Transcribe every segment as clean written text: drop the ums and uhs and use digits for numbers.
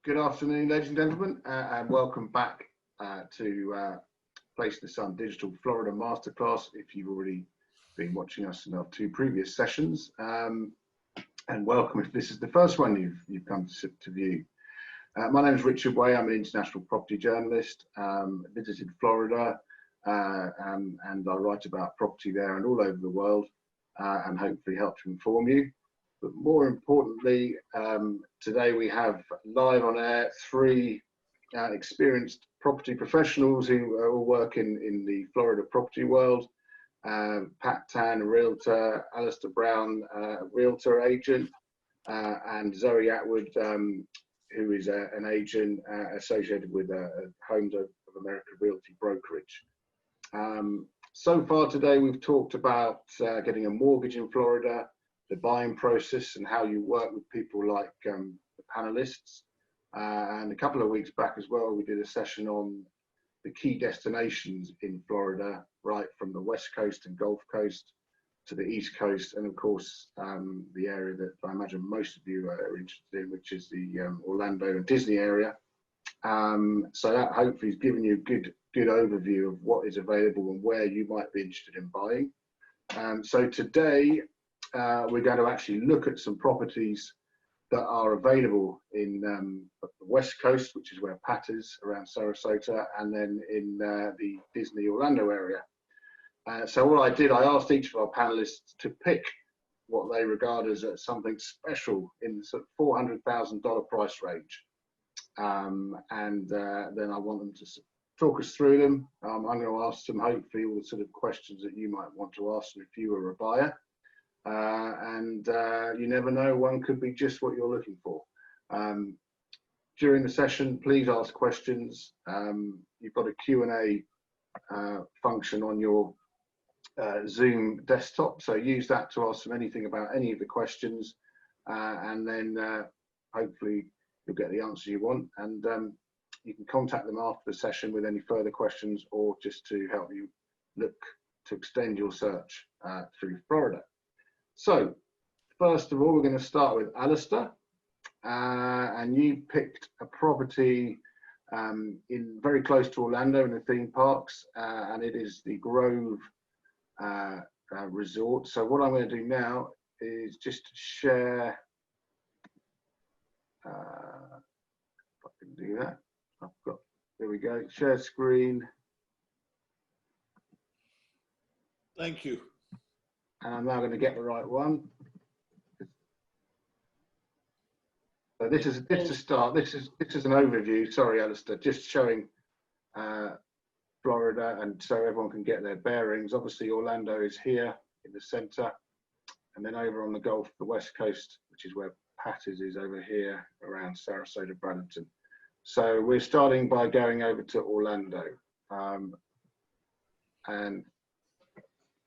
Good afternoon, ladies and gentlemen, and welcome back to Place in the Sun Digital Florida Masterclass. If you've already been watching us in our two previous sessions, and welcome if this is the first one you've come to view. My name is Richard Way. I'm an international property journalist. Visited Florida, and I write about property there and all over the world, and hopefully help to inform you. But more importantly, today we have live on air three experienced property professionals who all work in the Florida property world. Pat Tan, a realtor, Alistair Brown, a realtor agent, and Zoe Atwood, who is an agent associated with Homes of America Realty Brokerage. So far today we've talked about getting a mortgage in Florida, the buying process and how you work with people like the panelists. And a couple of weeks back as well, we did a session on the key destinations in Florida, right from the West Coast and Gulf Coast to the East Coast. And of course, the area that I imagine most of you are interested in, which is the Orlando and Disney area. So that hopefully has given you a good overview of what is available and where you might be interested in buying. So today, we're going to actually look at some properties that are available in the West Coast, which is where Pat is, around Sarasota, and then in the Disney Orlando area. So what I did, I asked each of our panelists to pick what they regard as something special in the sort of $400,000 price range. And then I want them to talk us through them. I'm going to ask them hopefully all the sort of questions that you might want to ask them if you were a buyer. You never know, one could be just what you're looking for. During the session, please ask questions. You've got a Q&A function on your Zoom desktop, so use that to ask them anything about any of the questions, and then hopefully you'll get the answer you want, and you can contact them after the session with any further questions or just to help you look to extend your search through Florida. So, first of all, we're going to start with Alistair, and you picked a property in very close to Orlando in the theme parks, and it is the Grove Resort. So what I'm going to do now is just share, if I can do that, there we go, share screen. Thank you. And I'm now going to get the right one. So this is just to start. This is an overview. Sorry, Alistair, just showing Florida, and so everyone can get their bearings. Obviously, Orlando is here in the centre, and then over on the Gulf, the West Coast, which is where Pat is over here around Sarasota, Bradenton. So we're starting by going over to Orlando, and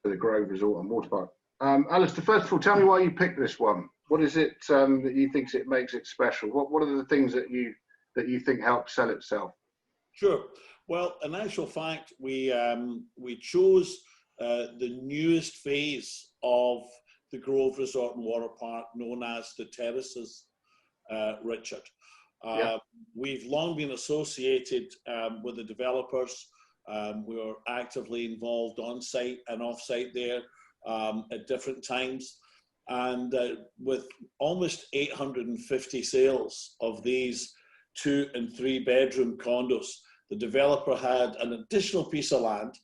the Grove Resort and Water Park. Alistair, first of all, tell me why you picked this one. What is it that you think it makes it special? What are the things that you think help sell itself? Sure. Well, in actual fact, we chose the newest phase of the Grove Resort and Water Park, known as the Terraces, Richard. Yeah. We've long been associated with the developers. We are actively involved on site and off site there at different times, and with almost 850 sales of these 2- and 3-bedroom condos, the developer had an additional piece of land,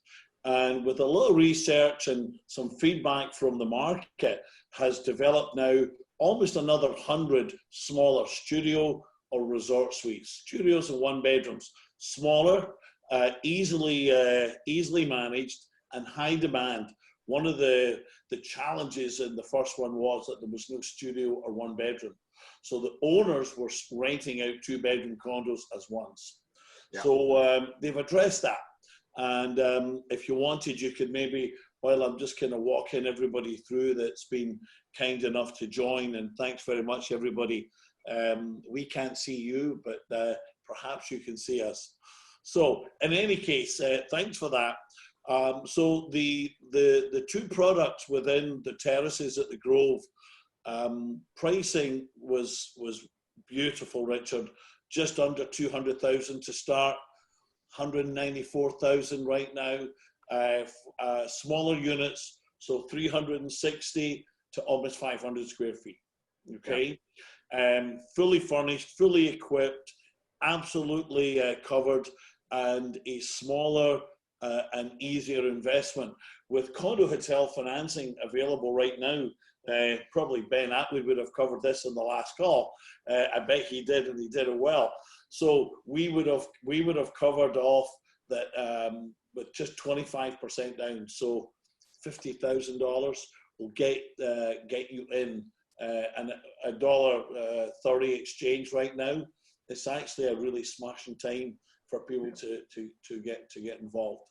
and with a little research and some feedback from the market, has developed now almost another 100 smaller studio or resort suites, studios and 1-bedrooms, smaller, easily managed, and high demand. One of the challenges in the first one was that there was no studio or 1-bedroom. So the owners were renting out 2-bedroom condos as ones. Yeah. So they've addressed that. And if you wanted, you could maybe, while I'm just kind of walking everybody through that's been kind enough to join, and thanks very much, everybody. We can't see you, but perhaps you can see us. So in any case, thanks for that. So the two products within the terraces at the Grove, pricing was beautiful, Richard. just under 200,000 to start, 194,000 right now. Smaller units, so 360 to almost 500 square feet. Okay, fully furnished, fully equipped, absolutely covered, and a smaller and easier investment with condo hotel financing available right now. Probably Ben Atwood would have covered this in the last call. I bet he did, and he did it well. So we would have covered off that with just 25% down. So $50,000 will get you in, and $1.30 exchange right now. It's actually a really smashing time for people to get involved.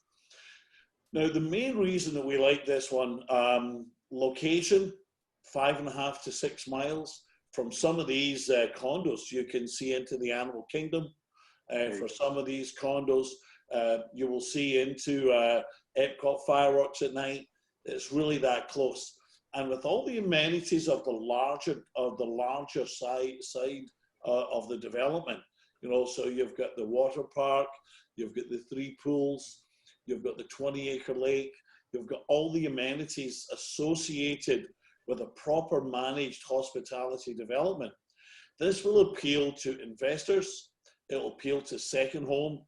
Now, the main reason that we like this one, location, 5.5 to 6 miles from some of these condos. You can see into the animal kingdom. For some of these condos, you will see into Epcot fireworks at night. It's really that close. And with all the amenities of the larger side of the development, you know, so you've got the water park, you've got the 3 pools, you've got the 20-acre lake, you've got all the amenities associated with a proper managed hospitality development. This will appeal to investors. It'll appeal to second home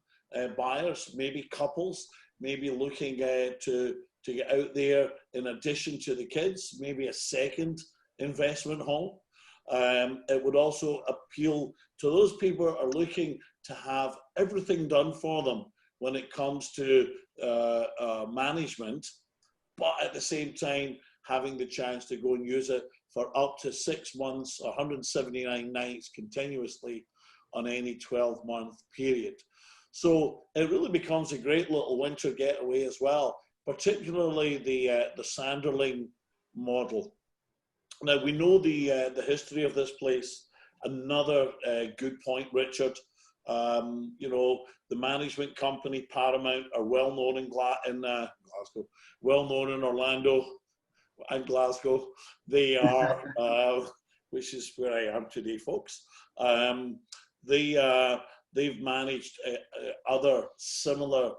buyers, maybe couples, maybe looking to get out there in addition to the kids, maybe a second investment home. It would also appeal to those people who are looking to have everything done for them when it comes to management, but at the same time having the chance to go and use it for up to 6 months, 179 nights continuously on any 12-month period. So it really becomes a great little winter getaway as well, particularly the Sanderling model. Now, we know the history of this place. Another good point, Richard. You know, the management company Paramount are well known in Glasgow, well known in Orlando and Glasgow. They are, which is where I am today, folks. They've managed other similar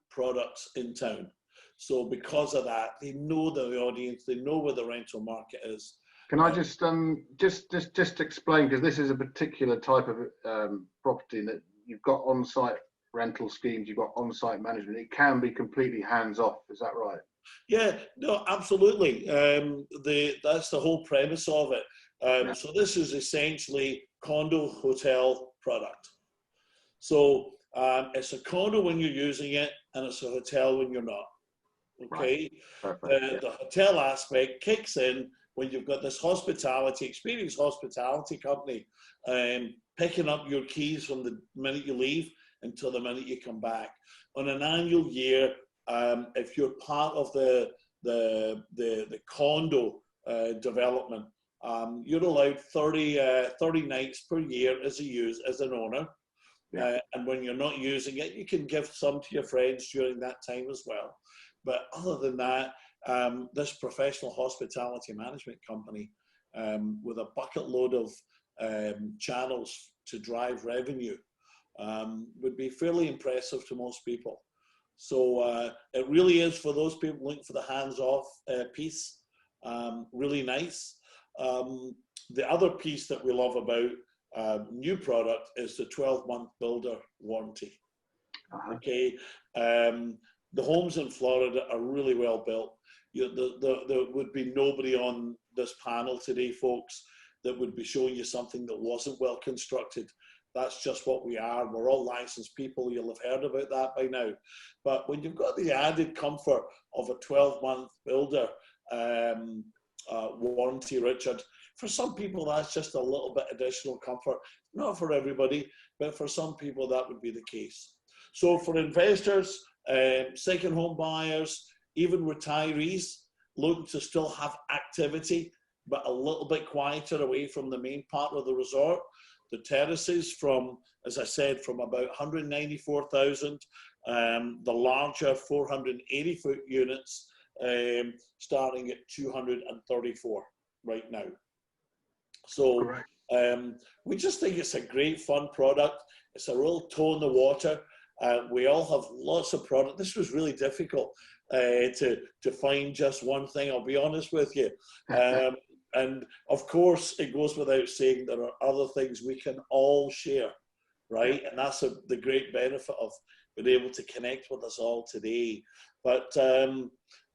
products in town. So because of that, they know the audience, they know where the rental market is. Can I just explain, because this is a particular type of property that you've got on-site rental schemes, you've got on-site management. It can be completely hands-off. Is that right? Yeah, no, absolutely. That's the whole premise of it. So this is essentially condo hotel product. So it's a condo when you're using it, and it's a hotel when you're not. Okay, right. The hotel aspect kicks in when you've got this experienced hospitality company picking up your keys from the minute you leave until the minute you come back. On an annual year, if you're part of the condo development, you're allowed 30 nights per year as an owner. Yeah. And when you're not using it, you can give some to your friends during that time as well. But other than that, this professional hospitality management company with a bucket load of channels to drive revenue would be fairly impressive to most people. So it really is for those people looking for the hands-off piece, really nice. The other piece that we love about new product is the 12-month builder warranty. Okay, the homes in Florida are really well built. There would be nobody on this panel today, folks, that would be showing you something that wasn't well constructed. That's just what we are. We're all licensed people. You'll have heard about that by now. But when you've got the added comfort of a 12-month builder warranty, Richard, for some people, that's just a little bit additional comfort. Not for everybody, but for some people, that would be the case. So for investors, second home buyers, even retirees looking to still have activity, but a little bit quieter away from the main part of the resort, the terraces from, as I said, from about 194,000, the larger 480-foot units starting at 234 right now. So We just think it's a great, fun product. It's a real toe in the water. We all have lots of product. This was really difficult to find just one thing, I'll be honest with you. And of course, it goes without saying there are other things we can all share, right? And that's the great benefit of being able to connect with us all today. But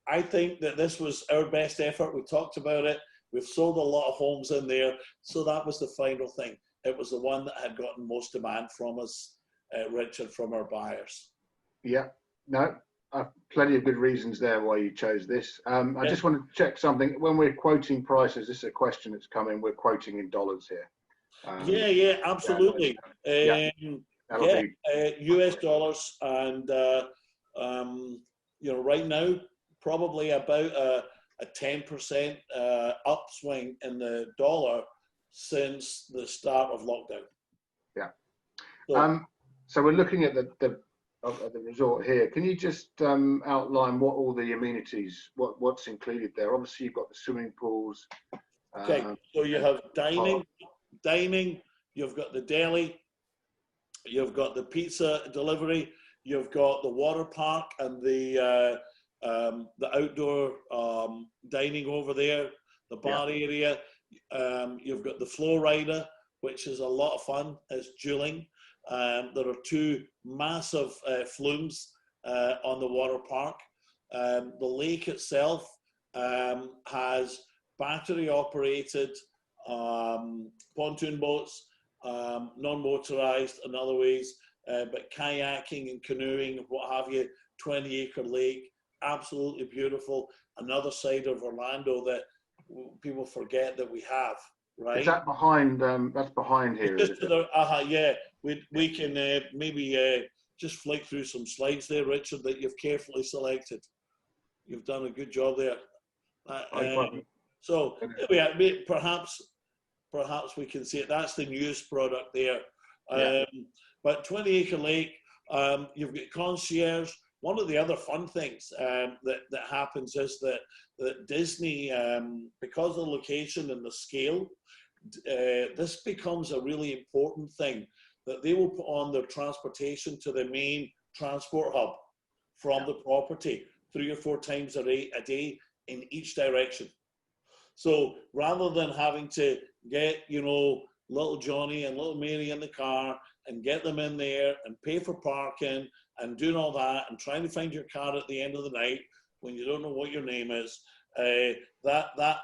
I think that this was our best effort. We talked about it. We've sold a lot of homes in there. So that was the final thing. It was the one that had gotten most demand from us, Richard, from our buyers. Yeah, no, plenty of good reasons there why you chose this. I just want to check something. When we're quoting prices, this is a question that's come in. We're quoting in dollars here. Yeah, absolutely. US dollars, and right now probably about a 10% upswing in the dollar since the start of lockdown. Yeah. So we're looking at the resort here. Can you just outline what all the amenities, what's included there? Obviously, you've got the swimming pools. Okay, so you have dining. You've got the deli. You've got the pizza delivery. You've got the water park and the outdoor dining over there, the bar area. You've got the flow rider, which is a lot of fun. It's dueling. There are two massive flumes on the water park. The lake itself has battery-operated pontoon boats, non-motorized in other ways, but kayaking and canoeing, what have you, 20-acre lake, absolutely beautiful. Another side of Orlando that people forget that we have, right? Is that behind, that's behind here? Yeah. We can maybe just flick through some slides there, Richard, that you've carefully selected. You've done a good job there. So yeah, perhaps we can see it. That's the newest product there. But 20-acre lake, you've got concierge. One of the other fun things that happens is that Disney, because of the location and the scale, this becomes a really important thing, that they will put on their transportation to the main transport hub from the property 3 or 4 times a day in each direction. So rather than having to get, little Johnny and little Mary in the car and get them in there and pay for parking and doing all that and trying to find your car at the end of the night when you don't know what your name is,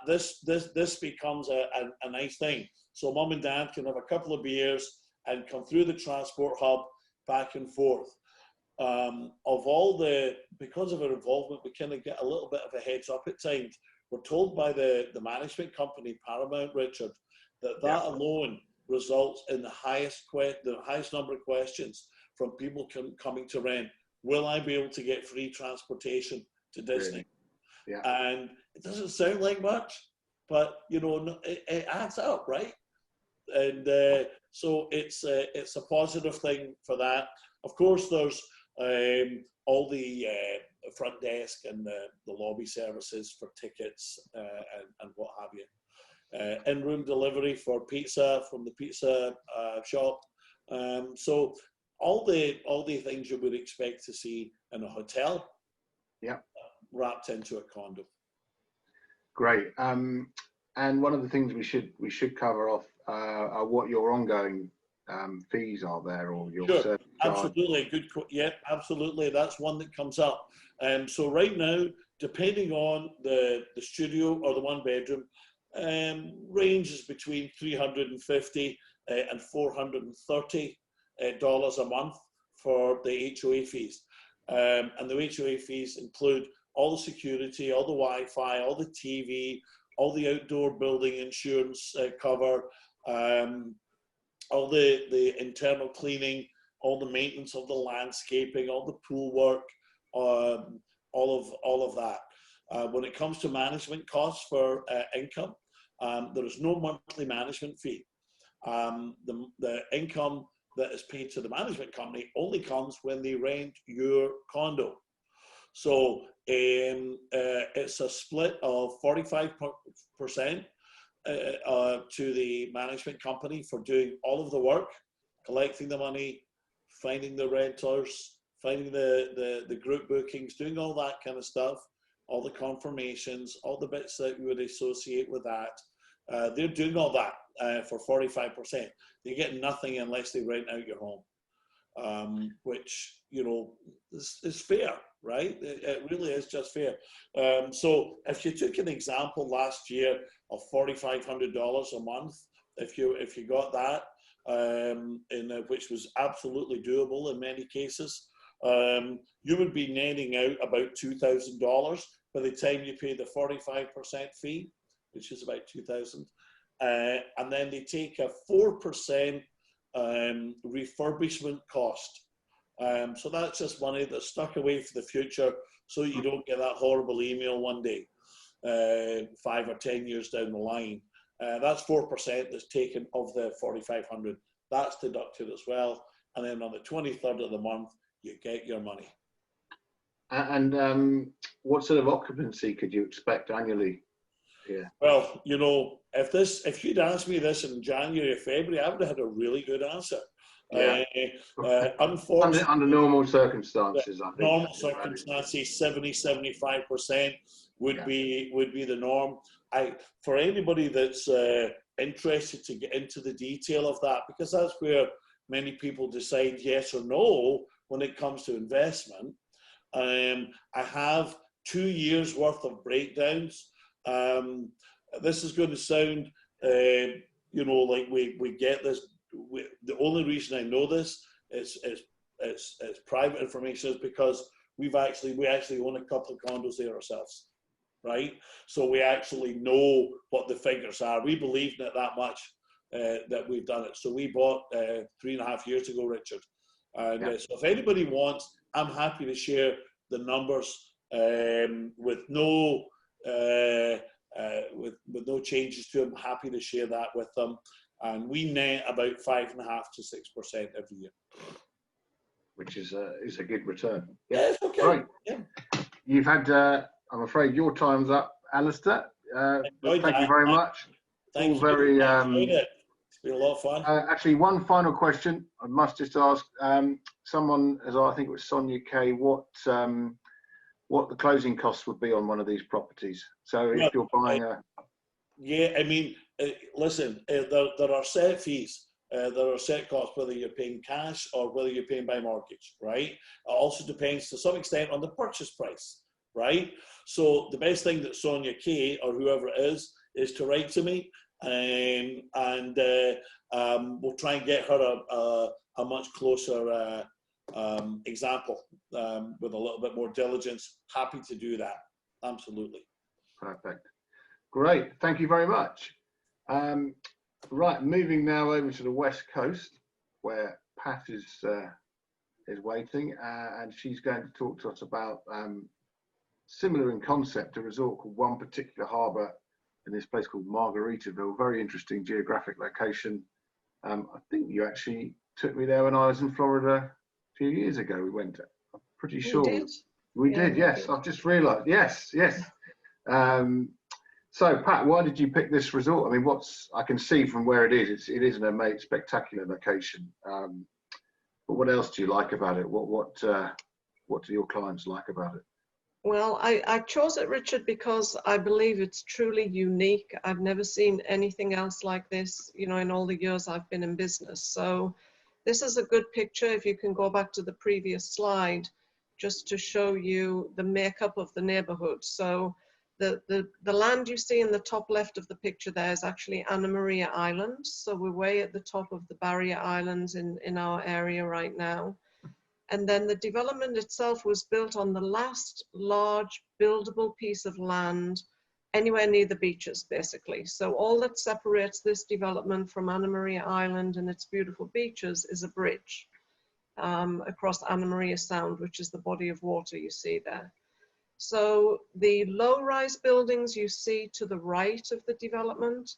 this becomes a nice thing. So mom and dad can have a couple of beers and come through the transport hub back and forth. Because of our involvement, we kind of get a little bit of a heads up at times. We're told by the management company, Paramount, Richard, that alone results in the highest number of questions from people coming to rent. Will I be able to get free transportation to Disney? Yeah. And it doesn't sound like much, but it adds up, right? And so it's a positive thing for that. Of course, there's all the front desk and the lobby services for tickets and what have you. In-room delivery for pizza from the pizza shop. So all the things you would expect to see in a hotel, wrapped into a condo. Great. And one of the things we should cover off are what your ongoing fees are there, or your service charge. Absolutely. Absolutely. That's one that comes up. So right now, depending on the studio or the one bedroom, ranges between $350 and $430 a month for the HOA fees. And the HOA fees include all the security, all the Wi-Fi, all the TV, all the outdoor building insurance cover, all the internal cleaning, all the maintenance of the landscaping, all the pool work, all of that. When it comes to management costs for income, there is no monthly management fee. The income that is paid to the management company only comes when they rent your condo. So it's a split of 45% to the management company for doing all of the work, collecting the money, finding the renters, finding the group bookings, doing all that kind of stuff, all the confirmations, all the bits that you would associate with that. They're doing all that for 45%. They get nothing unless they rent out your home, which, you know, is fair, right? It really is just fair. So if you took an example last year of $4,500 a month, if you got that, which was absolutely doable in many cases, you would be netting out about $2,000 by the time you pay the 45% fee, which is about $2,000. And then they take a 4% refurbishment cost. So that's just money that's stuck away for the future, so you don't get that horrible email one day, 5 or 10 years down the line. That's 4% that's taken of the 4,500. That's deducted as well. And then on the 23rd of the month, you get your money. And what sort of occupancy could you expect annually here? Well, you know, if you'd asked me this in January or February, I would have had a really good answer. Yeah. Unfortunately, under normal circumstances, I think. Normal circumstances, 70-75% would be the norm. For anybody that's interested to get into the detail of that, because that's where many people decide yes or no when it comes to investment. I have 2 years worth of breakdowns. This is going to sound, you know, like we get this. The only reason I know this is private information, is because we actually own a couple of condos there ourselves, right? So we actually know what the figures are. We believed in it that much that we've done it. So we bought 3.5 years ago, Richard. And so if anybody wants, I'm happy to share the numbers with no changes to them. I'm happy to share that with them. And we net about 5.5 to 6% every year, which is a good return. Yeah, it's okay. Right. Yeah. You've had, I'm afraid, your time's up, Alistair. Thank you very much. Thank you. Very. It's been a lot of fun. Actually, one final question. I must just ask someone, as I think it was Sonia K, what the closing costs would be on one of these properties. So if you're buying a. Yeah, I mean, listen, there are set fees, there are set costs, whether you're paying cash or whether you're paying by mortgage, right? It also depends to some extent on the purchase price, right? So the best thing that Sonia K or whoever it is to write to me, and we'll try and get her a much closer example with a little bit more diligence. Happy to do that, absolutely. Perfect. Great, thank you very much. Right, moving now over to the West Coast, where Pat is waiting, and she's going to talk to us about similar in concept, a resort called One Particular Harbour in this place called Margaritaville. Very interesting geographic location. I think you actually took me there when I was in Florida a few years ago. We went. I'm pretty sure we did. Yes, I've just realised. Yes. So, Pat, why did you pick this resort? I mean, I can see from where it is, it is an spectacular location. But what else do you like about it? What do your clients like about it? Well, I chose it, Richard, because I believe it's truly unique. I've never seen anything else like this, you know, in all the years I've been in business. So this is a good picture. If you can go back to the previous slide, just to show you the makeup of the neighborhood. So the land you see in the top left of the picture there is actually Anna Maria Island. So we're way at the top of the barrier islands in our area right now. And then the development itself was built on the last large buildable piece of land anywhere near the beaches, basically. So all that separates this development from Anna Maria Island and its beautiful beaches is a bridge across Anna Maria Sound, which is the body of water you see there. So the low-rise buildings you see to the right of the development,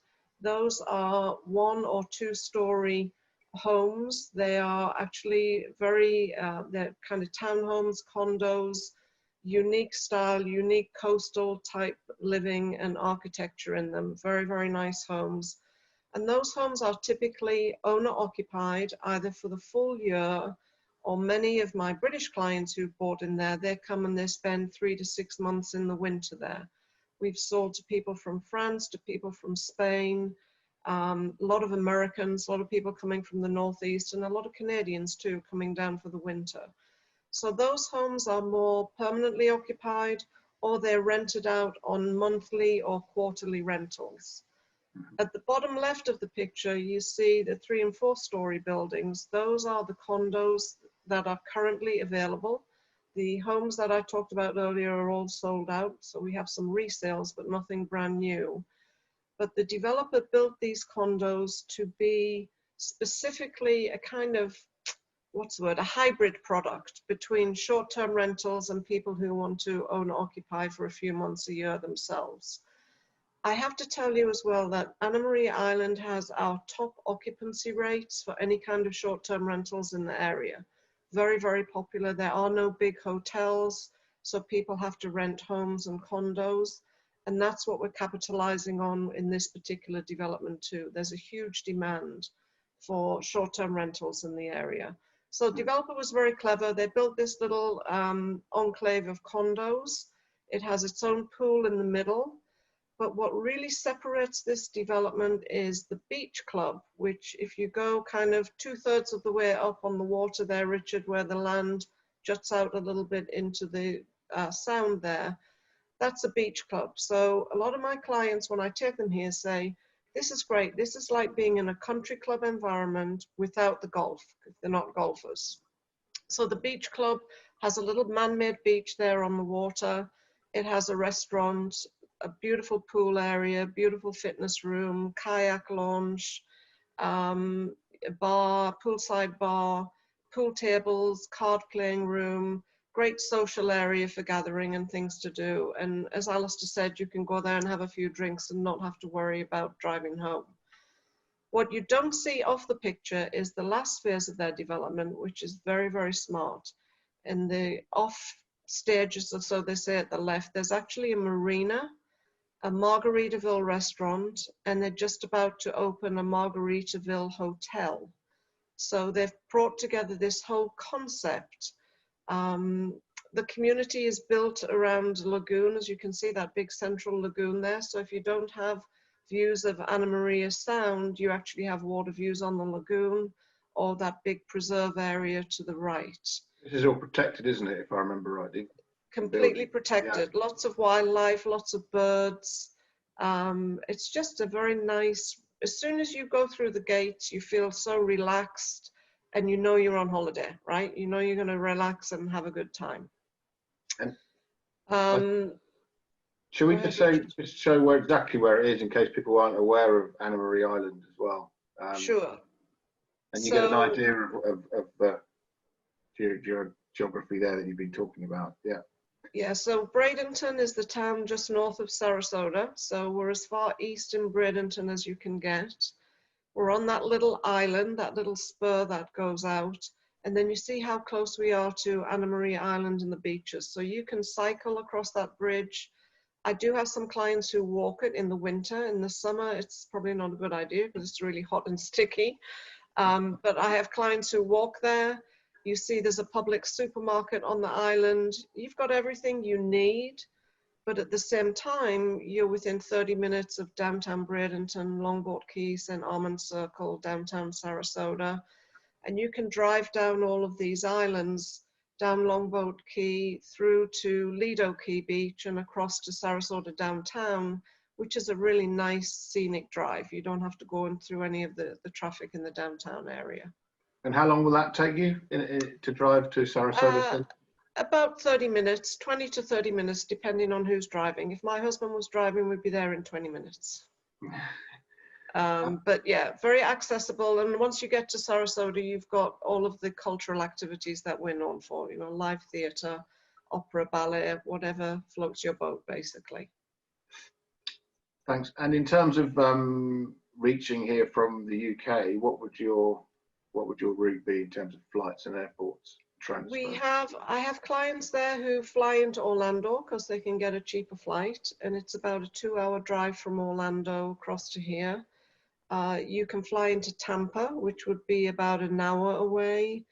those are 1 or 2 story homes. They are actually they're kind of townhomes, condos. unique style, unique coastal type living and architecture in them. Very, very nice homes. And those homes are typically owner occupied either for the full year, or many of my British clients who bought in there, they come and they spend 3 to 6 months in the winter there. We've sold to people from France, to people from Spain, a lot of Americans, a lot of people coming from the Northeast, and a lot of Canadians too coming down for the winter. So those homes are more permanently occupied, or they're rented out on monthly or quarterly rentals. At the bottom left of the picture, you see the 3- and 4-story buildings. Those are the condos that are currently available. The homes that I talked about earlier are all sold out, so we have some resales, but nothing brand new. But the developer built these condos to be specifically a kind of, what's the word, a hybrid product between short-term rentals and people who want to own or occupy for a few months a year themselves. I have to tell you as well that Anna Maria Island has our top occupancy rates for any kind of short-term rentals in the area. Very, very popular. There are no big hotels, so people have to rent homes and condos. And that's what we're capitalizing on in this particular development too. There's a huge demand for short-term rentals in the area. So the developer was very clever. They built this little enclave of condos. It has its own pool in the middle. But what really separates this development is the beach club, which if you go kind of 2/3 of the way up on the water there, Richard, where the land juts out a little bit into the sound there, that's a beach club. So a lot of my clients, when I take them here, say, this is great. This is like being in a country club environment without the golf, if they're not golfers. So the beach club has a little man-made beach there on the water. It has a restaurant, a beautiful pool area, beautiful fitness room, kayak launch, a bar, poolside bar, pool tables, card playing room, great social area for gathering and things to do. And as Alistair said, you can go there and have a few drinks and not have to worry about driving home. What you don't see off the picture is the last phase of their development, which is very, very smart. In the off stages, or so they say at the left, there's actually a marina, a Margaritaville restaurant, and they're just about to open a Margaritaville hotel. So they've brought together this whole concept. The community is built around a lagoon, as you can see that big central lagoon there. So if you don't have views of Anna Maria Sound, you actually have water views on the lagoon or that big preserve area to the right. This is all protected, isn't it, if I remember rightly? Completely protected. Yeah. Lots of wildlife, lots of birds. It's just a very nice, as soon as you go through the gates, you feel so relaxed and you know you're on holiday, right? You know you're going to relax and have a good time. Should we just show where exactly where it is in case people aren't aware of Anna Maria Island as well? Sure. And you get an idea of the geography there that you've been talking about. Yeah. Yeah, so Bradenton is the town just north of Sarasota. So we're as far east in Bradenton as you can get. We're on that little island, that little spur that goes out. And then you see how close we are to Anna Maria Island and the beaches. So you can cycle across that bridge. I do have some clients who walk it in the winter. In the summer, it's probably not a good idea because it's really hot and sticky. But I have clients who walk there. You see there's a public supermarket on the island. You've got everything you need, but at the same time, you're within 30 minutes of downtown Bradenton, Longboat Key, St. Armand Circle, downtown Sarasota. And you can drive down all of these islands, down Longboat Key, through to Lido Key Beach and across to Sarasota downtown, which is a really nice scenic drive. You don't have to go in through any of the traffic in the downtown area. And how long will that take you to drive to Sarasota? About 30 minutes, 20 to 30 minutes, depending on who's driving. If my husband was driving, we'd be there in 20 minutes. But yeah, very accessible. And once you get to Sarasota, you've got all of the cultural activities that we're known for, you know, live theatre, opera, ballet, whatever floats your boat, basically. Thanks. And in terms of reaching here from the UK, what would your route be in terms of flights and airports? transfer? I have clients there who fly into Orlando because they can get a cheaper flight, and it's about a 2-hour drive from Orlando across to here. You can fly into Tampa, which would be about an hour away.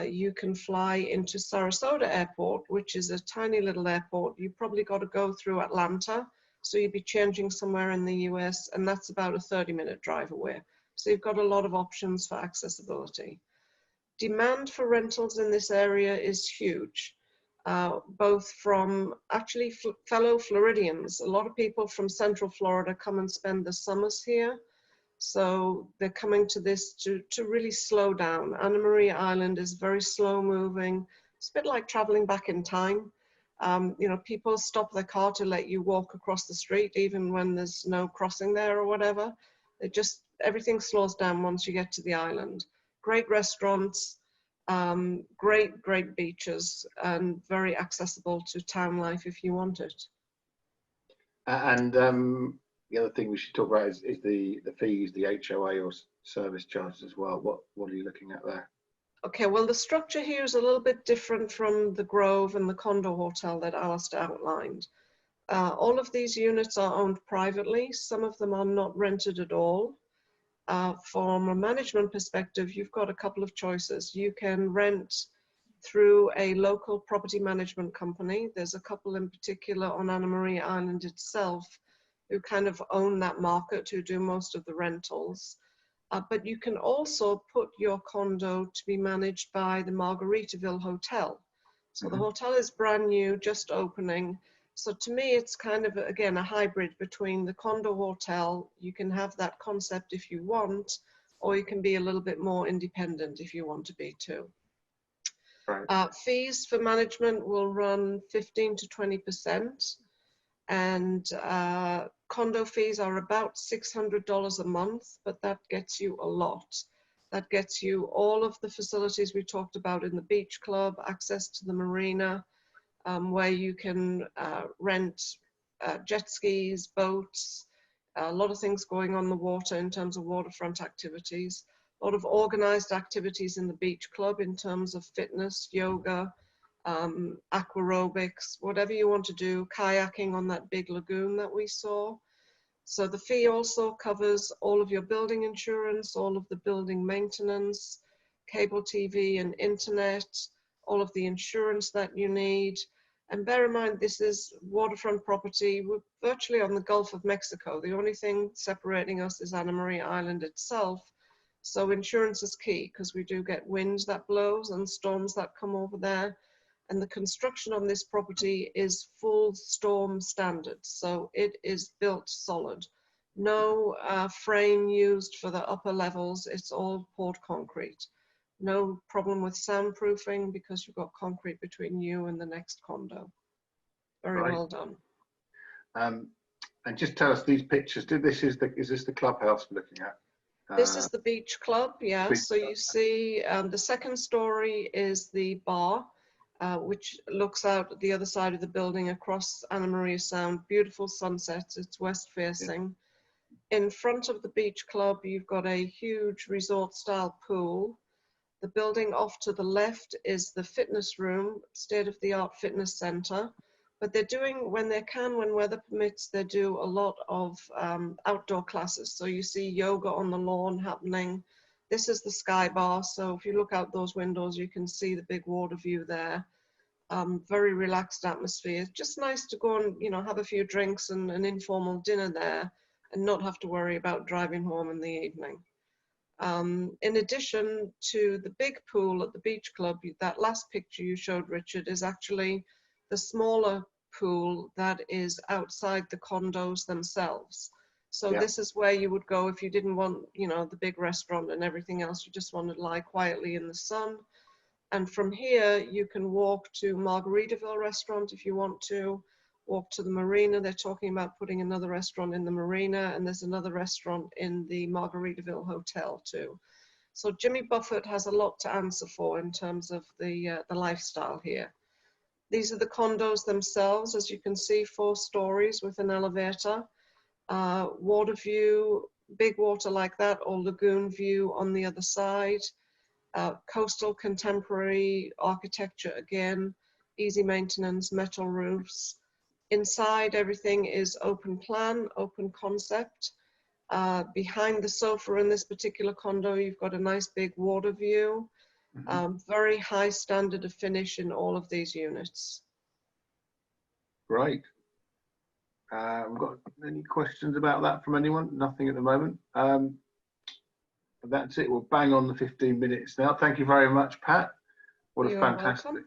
You can fly into Sarasota Airport, which is a tiny little airport. You probably got to go through Atlanta, so you'd be changing somewhere in the US, and that's about a 30-minute drive away. So you've got a lot of options for accessibility. Demand for rentals in this area is huge, both from actually fellow Floridians. A lot of people from Central Florida come and spend the summers here. So they're coming to this to really slow down. Anna Maria Island is very slow moving. It's a bit like traveling back in time. You know, people stop their car to let you walk across the street, even when there's no crossing there or whatever. Everything slows down once you get to the island. Great restaurants, great beaches, and very accessible to town life if you want it. And the other thing we should talk about is the fees, the HOA or service charges as well. What are you looking at there? Okay, well, the structure here is a little bit different from the Grove and the condo hotel that Alistair outlined. All of these units are owned privately. Some of them are not rented at all. From a management perspective, you've got a couple of choices. You can rent through a local property management company. There's a couple in particular on Anna Maria Island itself who kind of own that market, who do most of the rentals. But you can also put your condo to be managed by the Margaritaville Hotel. So the hotel is brand new, just opening. So to me, it's kind of, again, a hybrid between the condo hotel. You can have that concept if you want, or you can be a little bit more independent if you want to be too. Right. Fees for management will run 15 to 20%. And condo fees are about $600 a month, but that gets you a lot. That gets you all of the facilities we talked about in the beach club, access to the marina, where you can rent jet skis, boats, a lot of things going on the water in terms of waterfront activities, a lot of organized activities in the beach club in terms of fitness, yoga, aquarobics, whatever you want to do, kayaking on that big lagoon that we saw. So the fee also covers all of your building insurance, all of the building maintenance, cable TV and internet, all of the insurance that you need. And bear in mind, this is waterfront property. We're virtually on the Gulf of Mexico. The only thing separating us is Anna Maria Island itself. So insurance is key because we do get wind that blows and storms that come over there. And the construction on this property is full storm standards. So it is built solid. No frame used for the upper levels. It's all poured concrete. No problem with soundproofing because you've got concrete between you and the next condo. Very Right. well done. And just tell us these pictures. Is this the clubhouse we're looking at? This is the beach club, yeah. Beach So you see the second story is the bar, which looks out at the other side of the building across Anna Maria Sound. Beautiful sunsets, it's west facing. Yeah. In front of the beach club, you've got a huge resort style pool. The building off to the left is the fitness room, state-of-the-art fitness center. But they're doing, when they can, when weather permits, they do a lot of outdoor classes. So you see yoga on the lawn happening. This is the Sky Bar. So if you look out those windows, you can see the big water view there. Very relaxed atmosphere. It's just nice to go and, have a few drinks and an informal dinner there and not have to worry about driving home in the evening. In addition to the big pool at the beach club, that last picture you showed, Richard, is actually the smaller pool that is outside the condos themselves. So yeah. This is where you would go if you didn't want, the big restaurant and everything else. You just want to lie quietly in the sun. And from here, you can walk to Margaritaville restaurant if you want to, walk to the marina. They're talking about putting another restaurant in the marina, and there's another restaurant in the Margaritaville Hotel too. So Jimmy Buffett has a lot to answer for in terms of the lifestyle here. These are the condos themselves. As you can see, 4 stories with an elevator, water view, big water like that, or lagoon view on the other side. coastal contemporary architecture again, easy maintenance, metal roofs. Inside, everything is open plan, open concept. Behind the sofa in this particular condo, you've got a nice big water view. Very high standard of finish in all of these units. Great. We've got any questions about that from anyone? Nothing at the moment. That's it. We'll bang on the 15 minutes now. Thank you very much, Pat. What a fantastic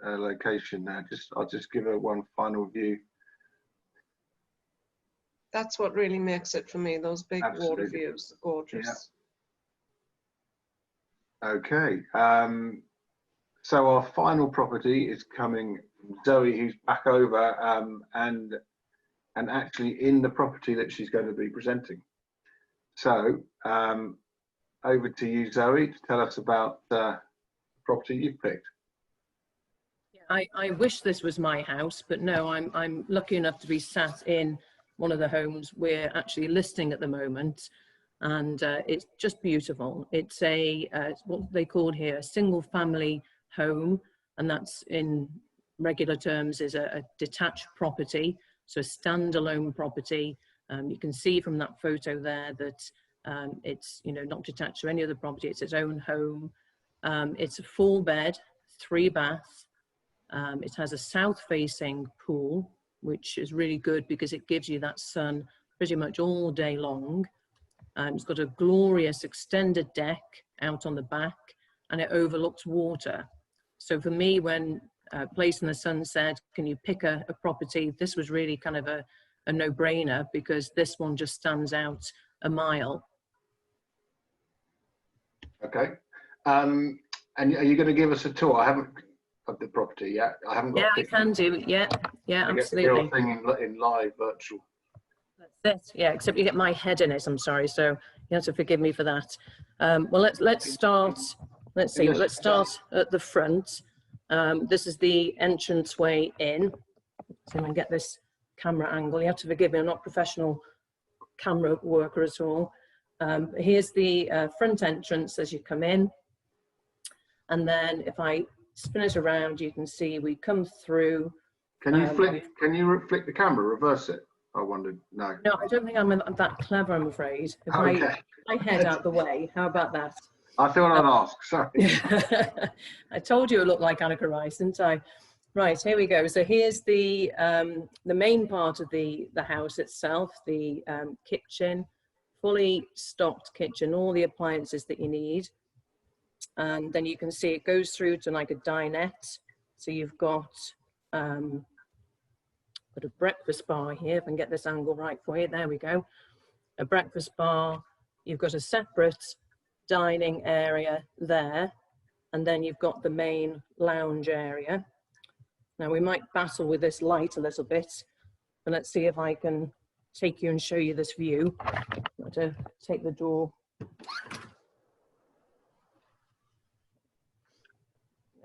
location now. I'll just give her one final view. That's what really makes it for me, those big water views, gorgeous. Yeah. Okay. So our final property is coming from Zoe, who's back over and actually in the property that she's going to be presenting. So over to you, Zoe, to tell us about the property you've picked. I wish this was my house, but no, I'm lucky enough to be sat in one of the homes we're actually listing at the moment, and it's just beautiful. It's what they call here a single family home, and that's in regular terms is a detached property, so a standalone property. You can see from that photo there that it's not detached to any other property. It's its own home. It's a 4-bed, 3-bath. It has a south-facing pool, which is really good because it gives you that sun pretty much all day long. It's got a glorious extended deck out on the back, and it overlooks water. So for me, when Place in the Sun said, can you pick a property, this was really kind of a no-brainer, because this one just stands out a mile. Okay. And are you going to give us a tour? I haven't of the property yet. I haven't got. Yeah, I can do. Yeah, absolutely. Thing in live virtual. That's it. Yeah, except you get my head in it. I'm sorry, so you have to forgive me for that. Well, let's start. Let's see. Let's start at the front. This is the entranceway in. So I can get this camera angle. You have to forgive me. I'm not a professional camera worker at all. Here's the front entrance as you come in, and then if I spin it around, you can see we come through. Can you flick the camera, reverse it? I wondered. No. No, I don't think I'm that clever, I'm afraid. If I head out the way, how about that? I thought I'd ask, sorry. I told you it looked like Anneka Rice, didn't I? Right, here we go. So here's the main part of the house itself, the kitchen, fully stocked kitchen, all the appliances that you need. And then you can see it goes through to like a dinette. So you've got a breakfast bar here, if I can get this angle right for you. There we go. A breakfast bar. You've got a separate dining area there. And then you've got the main lounge area. Now we might battle with this light a little bit, but let's see if I can take you and show you this view. I've got to take the door.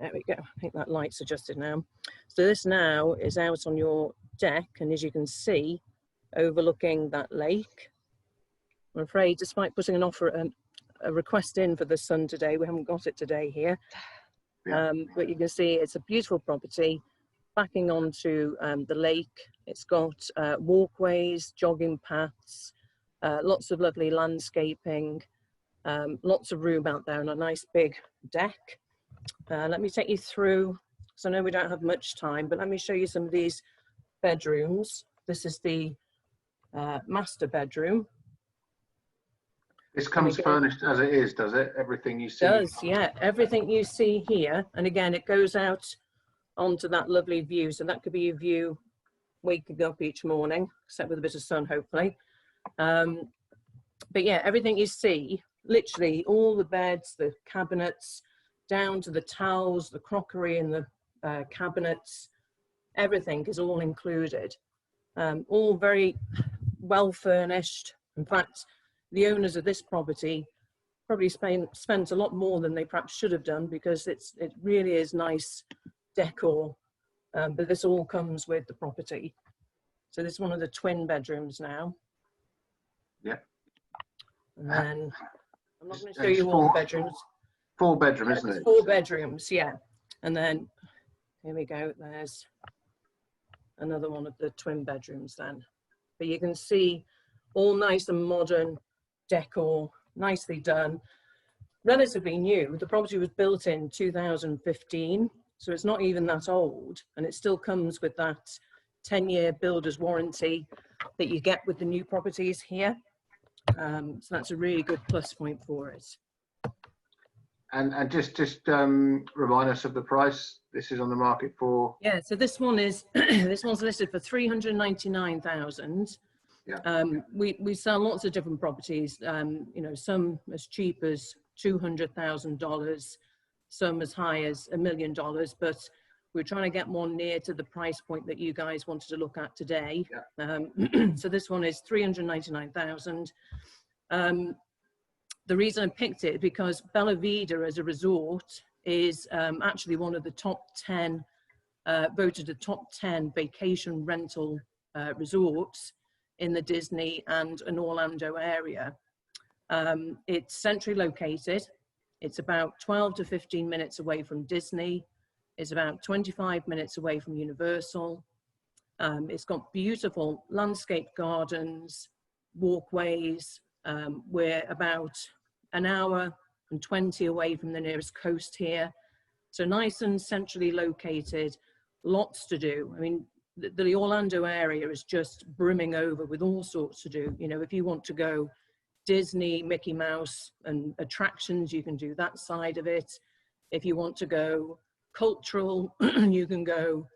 There we go. I think that light's adjusted now. So this now is out on your deck, and as you can see, overlooking that lake. I'm afraid, despite putting an offer, a request in for the sun today, we haven't got it today here. Yeah. But you can see it's a beautiful property backing onto the lake. It's got walkways, jogging paths, lots of lovely landscaping, lots of room out there, and a nice big deck. Let me take you through, because I know we don't have much time, but let me show you some of these bedrooms. This is the master bedroom. This comes furnished as it is, does it? Everything you see? It does, yeah. Everything you see here. And again, it goes out onto that lovely view. So that could be a view waking up each morning, except with a bit of sun, hopefully. But yeah, everything you see, literally all the beds, the cabinets, down to the towels, the crockery in the cabinets, everything is all included. All very well furnished. In fact, the owners of this property probably spent a lot more than they perhaps should have done, because it really is nice decor, but this all comes with the property. So this is one of the twin bedrooms now. Yeah. And then I'm not going to show you all the bedrooms. 4-bedroom, isn't it? 4 bedrooms, yeah. And then, here we go, there's another one of the twin bedrooms then. But you can see all nice and modern decor, nicely done. Relatively new. The property was built in 2015, so it's not even that old, and it still comes with that 10-year builder's warranty that you get with the new properties here. So that's a really good plus point for it. And just remind us of the price. This is on the market for. Yeah, so this one is this one's listed for 399,000. Yeah. We sell lots of different properties. You know, some as cheap as $200,000, some as high as $1 million. But we're trying to get more near to the price point that you guys wanted to look at today. Yeah. So this one is 399,000. The reason I picked it is because Bella Vida as a resort is actually one of the top 10, voted the top 10 vacation rental resorts in the Disney and an Orlando area. It's centrally located. It's about 12 to 15 minutes away from Disney. It's about 25 minutes away from Universal. It's got beautiful landscape gardens, walkways. We're about an hour and 20 away from the nearest coast here. So nice and centrally located, lots to do. I mean, the Orlando area is just brimming over with all sorts to do. You know, if you want to go Disney, Mickey Mouse and attractions, you can do that side of it. If you want to go cultural, you can go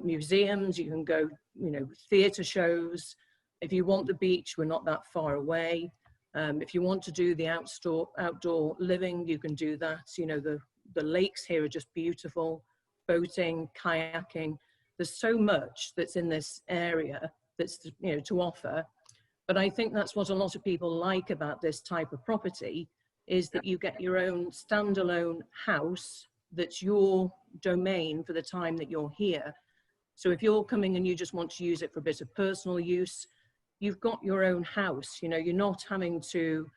museums, you can go, you know, theatre shows. If you want the beach, we're not that far away. If you want to do the outdoor living, you can do that. You know, the lakes here are just beautiful, boating, kayaking. There's so much that's in this area that's, you know, to offer. But I think that's what a lot of people like about this type of property, is that you get your own standalone house that's your domain for the time that you're here. So if you're coming and you just want to use it for a bit of personal use, you've got your own house. You know, you're not having to,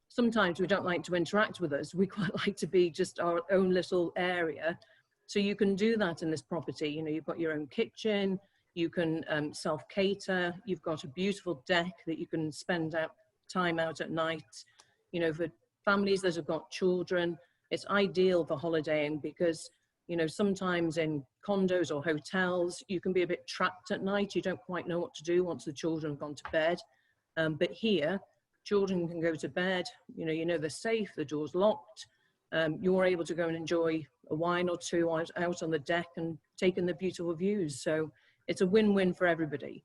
sometimes we don't like to interact with us. We quite like to be just our own little area. So you can do that in this property. You know, you've got your own kitchen, you can self-cater, you've got a beautiful deck that you can spend time out at night. You know, for families that have got children, it's ideal for holidaying because, you know, sometimes in condos or hotels, you can be a bit trapped at night. You don't quite know what to do once the children have gone to bed. But here, children can go to bed, you know they're safe, the door's locked. You're able to go and enjoy a wine or two out on the deck and take in the beautiful views. So it's a win-win for everybody.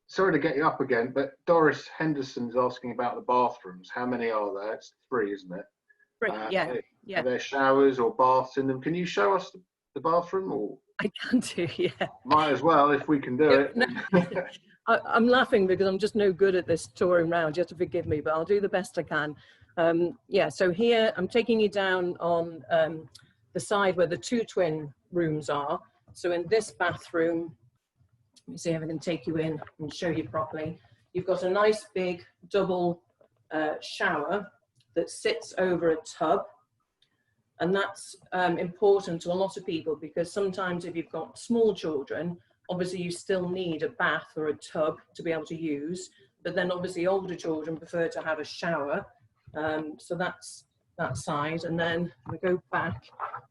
Sorry to get you up again, but Doris Henderson's asking about the bathrooms. How many are there? It's 3, isn't it? Yeah. Are there showers or baths in them? Can you show us the bathroom? Or I can do, yeah. Might as well if we can do it. No, I'm laughing because I'm just no good at this touring round. You have to forgive me, but I'll do the best I can. Yeah, so here I'm taking you down on the side where the 2 twin rooms are. So in this bathroom, let me see if I can take you in and show you properly. You've got a nice big double shower that sits over a tub. And that's important to a lot of people because sometimes if you've got small children, obviously you still need a bath or a tub to be able to use. But then obviously older children prefer to have a shower. So that's that side. And then we go back,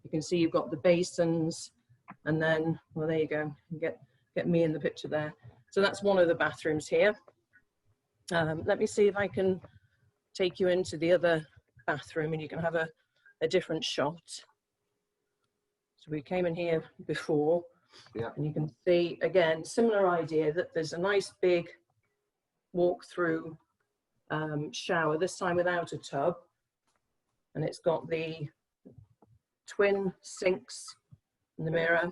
you can see you've got the basins. And then, well, there you go. You get me in the picture there. So that's one of the bathrooms here. Let me see if I can take you into the other bathroom and you can have a different shot. So we came in here before, yeah, and you can see again, similar idea that there's a nice big walk-through shower, this time without a tub. And it's got the twin sinks in the mirror.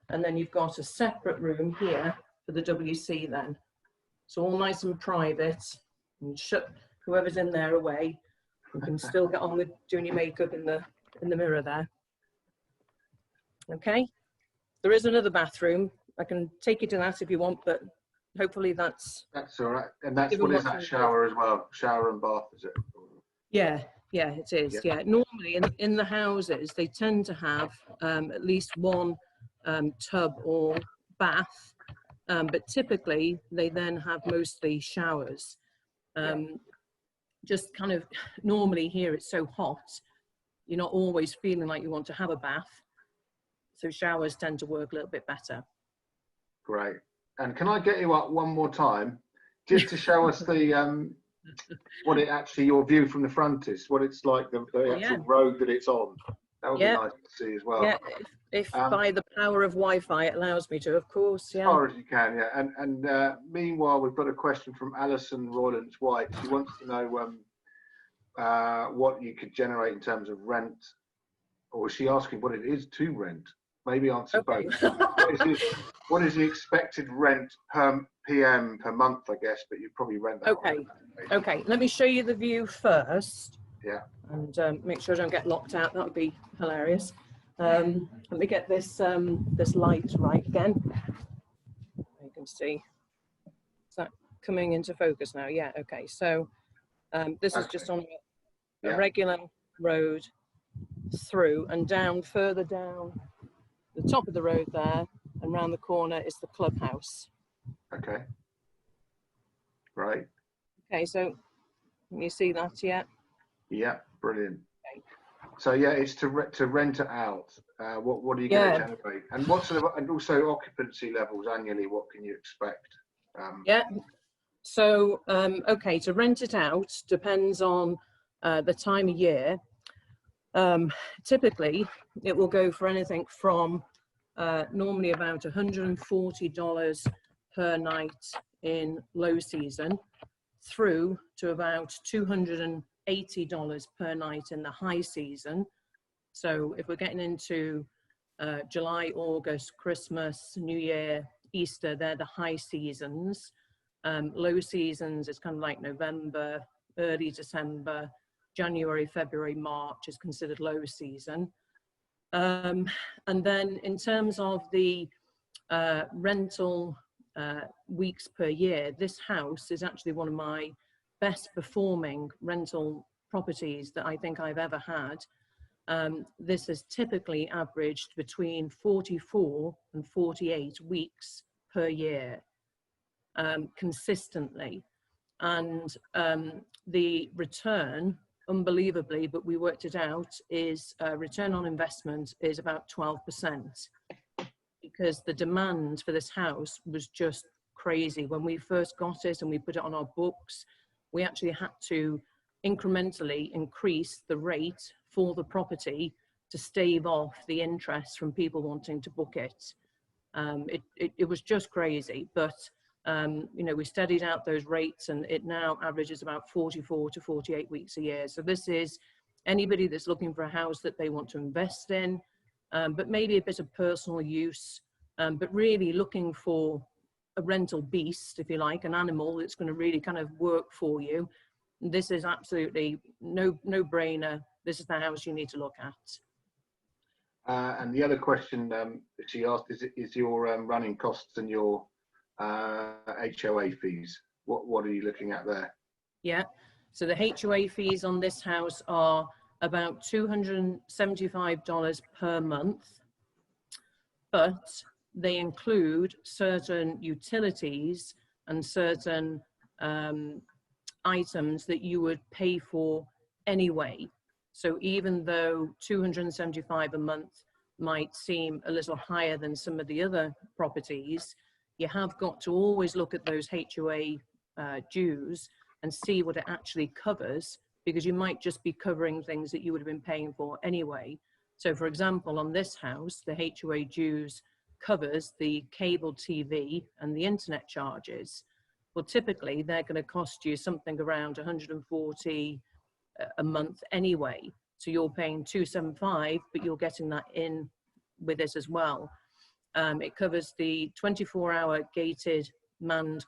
And then you've got a separate room here for the WC then. So all nice and private, and shut whoever's in there away. You can still get on with doing your makeup in the mirror there. Okay, there is another bathroom. I can take you to that if you want, but hopefully that's That's all right. And that's, given what is what's that shower as well? Shower and bath, is it? Yeah, yeah, it is. Yeah. Yeah, normally in the houses they tend to have at least one tub or bath, but typically they then have mostly showers. Just kind of normally here it's so hot, you're not always feeling like you want to have a bath, so showers tend to work a little bit better. Great. And can I get you up one more time, just to show us the what it actually, your view from the front is, what it's like, the actual road that it's on. That would be nice to see as well. Yeah, if by the power of Wi-Fi it allows me to, of course. As far as you can, yeah. And meanwhile, we've got a question from Alison Roylance White. She wants to know what you could generate in terms of rent, or is she asking what it is to rent? Maybe answer both. What is the expected rent per PM per month, I guess, but you probably rent that. Okay, let me show you the view first. Yeah. And make sure I don't get locked out. That would be hilarious. Let me get this this light right again. You can see. Is that coming into focus now? Yeah, okay. So this is just on a regular road through, and down, further down the top of the road there, and round the corner is the clubhouse. Okay. Right. Okay, so can you see that yet? Yeah, brilliant. Okay. So yeah, it's to rent it out. What are you going to generate? And what sort of, and also occupancy levels annually, what can you expect? So, okay, to rent it out depends on the time of year. Typically, it will go for anything from normally about $140 per night in low season through to about $280 per night in the high season. So if we're getting into July, August, Christmas, New Year, Easter, they're the high seasons. Low seasons, it's kind of like November, early December, January, February, March is considered low season. And then in terms of the rental weeks per year, this house is actually one of my best performing rental properties that I think I've ever had. This has typically averaged between 44 and 48 weeks per year, consistently. And the return, unbelievably, but we worked it out, is return on investment is about 12%, because the demand for this house was just crazy. When we first got it and we put it on our books, we actually had to incrementally increase the rate for the property to stave off the interest from people wanting to book it. It was just crazy, but you know, we studied out those rates, and it now averages about 44 to 48 weeks a year. So this is anybody that's looking for a house that they want to invest in, but maybe a bit of personal use, but really looking for a rental beast, if you like, an animal that's going to really kind of work for you. This is absolutely no-brainer. This is the house you need to look at. And the other question that she asked is your running costs and your HOA fees. What are you looking at there? Yeah, so the HOA fees on this house are about $275 per month, but they include certain utilities and certain items that you would pay for anyway. So even though $275 a month might seem a little higher than some of the other properties, you have got to always look at those HOA dues and see what it actually covers, because you might just be covering things that you would have been paying for anyway. So for example, on this house, the HOA dues covers the cable TV and the internet charges. Well, typically they're going to cost you something around $140 a month anyway. So you're paying $275, but you're getting that in with this as well. It covers the 24-hour gated manned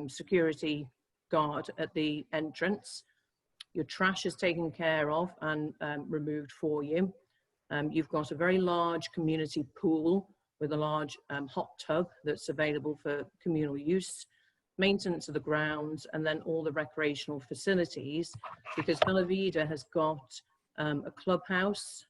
security guard at the entrance. Your trash is taken care of and removed for you. You've got a very large community pool with a large hot tub that's available for communal use. maintenance of the grounds, and then all the recreational facilities, because Bella Vida has got a clubhouse,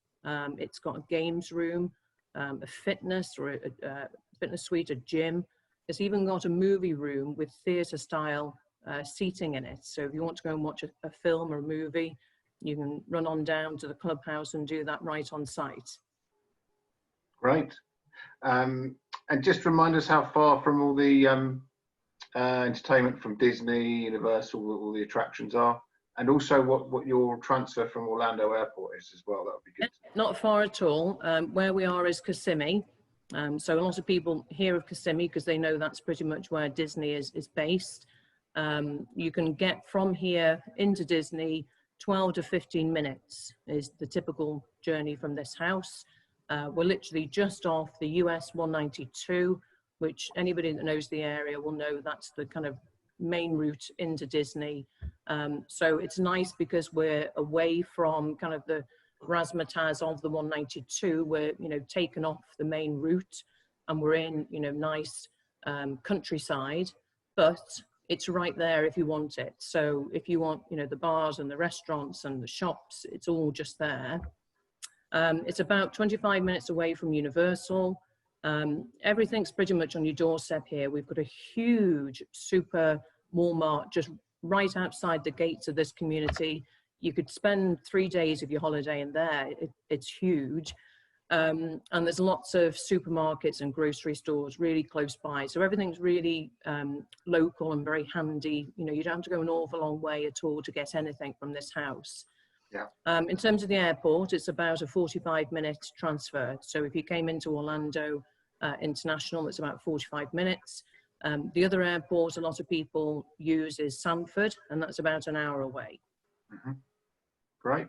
it's got a games room, a fitness or a fitness suite, a gym. It's even got a movie room with theatre style seating in it. So if you want to go and watch a film or a movie, you can run on down to the clubhouse and do that right on site. Great. And just remind us how far from all the entertainment from Disney, Universal, all the attractions are, and also what your transfer from Orlando Airport is as well. That would be good. Not far at all. Where we are is Kissimmee. So a lot of people hear of Kissimmee because they know that's pretty much where Disney is based. You can get from here into Disney 12 to 15 minutes is the typical journey from this house. We're literally just off the US 192, which anybody that knows the area will know that's the kind of main route into Disney. So it's nice because we're away from kind of the razzmatazz of the 192. We're, you know, taken off the main route and we're in, you know, nice countryside, but it's right there if you want it. So if you want, you know, the bars and the restaurants and the shops, it's all just there. It's about 25 minutes away from Universal. Everything's pretty much on your doorstep here. We've got a huge super Walmart just right outside the gates of this community. You could spend 3 days of your holiday in there. It's huge. And there's lots of supermarkets and grocery stores really close by. So everything's really local and very handy. You know, you don't have to go an awful long way at all to get anything from this house. Yeah. In terms of the airport, it's about a 45-minute transfer. So if you came into Orlando International, it's about 45 minutes. The other airport a lot of people use is Sanford, and that's about an hour away. Mm-hmm. Great.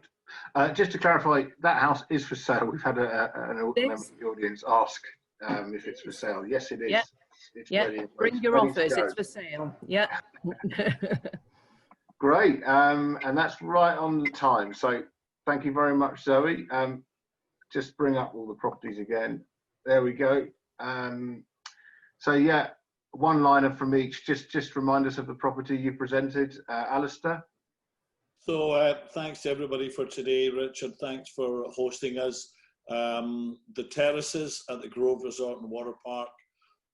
Just to clarify, that house is for sale. We've had an member of the audience ask if it's for sale. Yes, it is. Yeah. It's yeah. ready, Bring your offers. It's for sale. Yeah. Great. And that's right on the time. So thank you very much, Zoe. Just bring up all the properties again. There we go. So yeah, one liner from each. Just remind us of the property you presented, Alistair. So thanks to everybody for today, Richard. Thanks for hosting us. The terraces at the Grove Resort and Water Park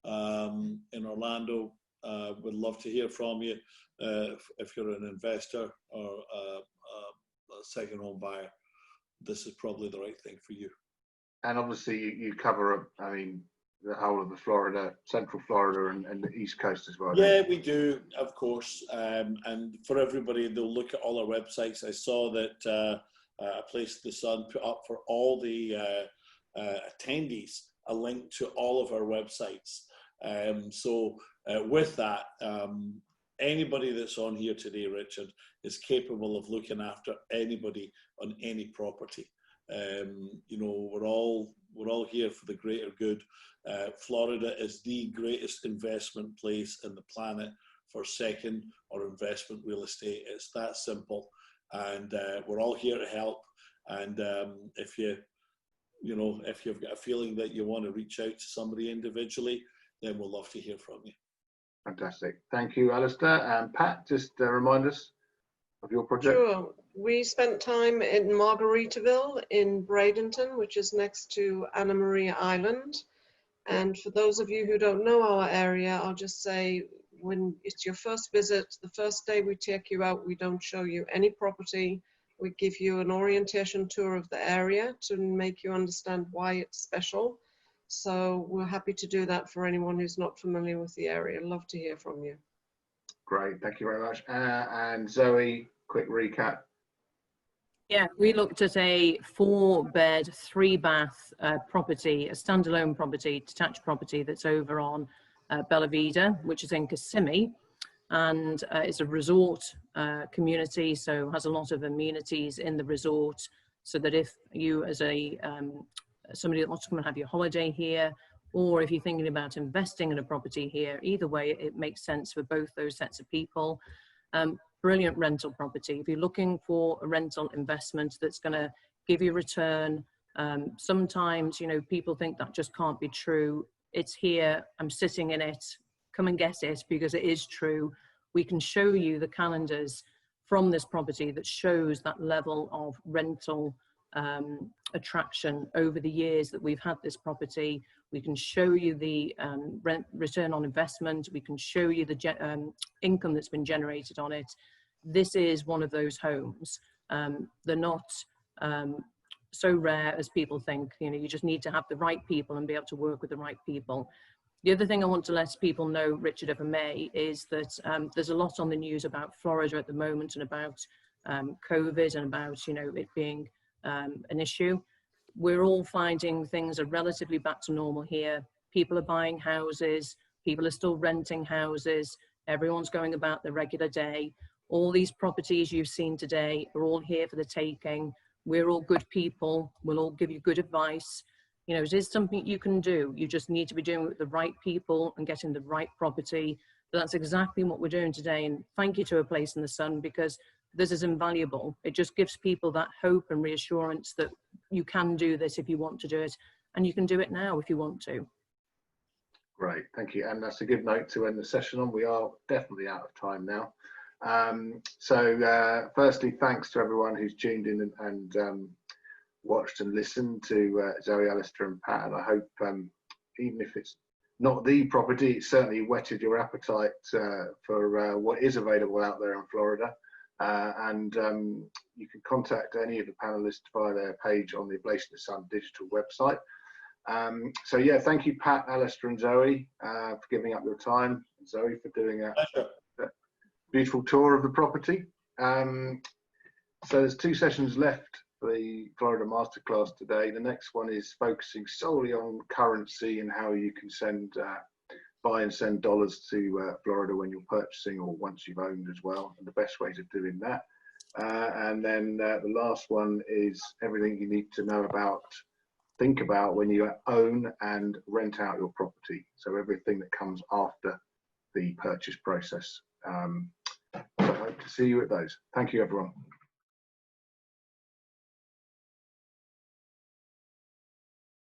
in Orlando. Would love to hear from you if you're an investor or a second home buyer. This is probably the right thing for you. And obviously you cover, I mean, the whole of the Florida, Central Florida and the East Coast as well. Yeah, we do, of course. And for everybody, they'll look at all our websites. I saw that a Place the Sun put up for all the attendees a link to all of our websites. So with that, anybody that's on here today, Richard, is capable of looking after anybody on any property. You know, we're all here for the greater good. Florida is the greatest investment place in the planet for second or investment real estate. It's that simple, and we're all here to help. And if you've got a feeling that you want to reach out to somebody individually, then we'll love to hear from you. Fantastic. Thank you, Alistair. And Pat, just remind us of your project. Sure. We spent time in Margaritaville in Bradenton, which is next to Anna Maria Island. And for those of you who don't know our area, I'll just say when it's your first visit, the first day we take you out, we don't show you any property. We give you an orientation tour of the area to make you understand why it's special. So we're happy to do that for anyone who's not familiar with the area. Love to hear from you. Great, thank you very much. And Zoe, quick recap. Yeah, we looked at a 4-bed, 3-bath property, a standalone property, detached property that's over on Bella Vida, which is in Kissimmee. And it's a resort community, so has a lot of amenities in the resort, so that if you as a somebody that wants to come and have your holiday here, or if you're thinking about investing in a property here, either way, it makes sense for both those sets of people. Brilliant rental property. If you're looking for a rental investment that's going to give you a return, sometimes, you know, people think that just can't be true. It's here. I'm sitting in it. come and get it, because it is true. We can show you the calendars from this property that shows that level of rental attraction over the years that we've had this property. We can show you the return on investment. We can show you the income that's been generated on it. This is one of those homes. They're not so rare as people think. You know, you just need to have the right people and be able to work with the right people. The other thing I want to let people know, Richard, if I may, is that there's a lot on the news about Florida at the moment, and about COVID, and about, you know, it being an issue. We're all finding things are relatively back to normal here. People are buying houses, people are still renting houses, everyone's going about their regular day. All these properties you've seen today are all here for the taking. We're all good people, we'll all give you good advice. You know, it is something you can do. You just need to be doing it with the right people and getting the right property. But that's exactly what we're doing today. And thank you to A Place in the Sun, because this is invaluable. It just gives people that hope and reassurance that you can do this if you want to do it, and you can do it now if you want to. Great, thank you. And that's a good note to end the session on. We are definitely out of time now. Firstly, thanks to everyone who's tuned in and watched and listened to Zoe, Alistair and Pat, and I hope even if it's not the property, it certainly whetted your appetite for what is available out there in Florida. You can contact any of the panelists via their page on the A Place in the Sun digital website. So yeah, thank you, Pat, Alistair and Zoe, for giving up your time. Zoe, for doing a beautiful tour of the property. So there's 2 sessions left for the Florida Masterclass today. The next one is focusing solely on currency and how you can buy and send dollars to Florida when you're purchasing, or once you've owned as well, and the best ways of doing that. And then the last one is everything you need to know think about when you own and rent out your property. So everything that comes after the purchase process. So I hope to see you at those. Thank you, everyone.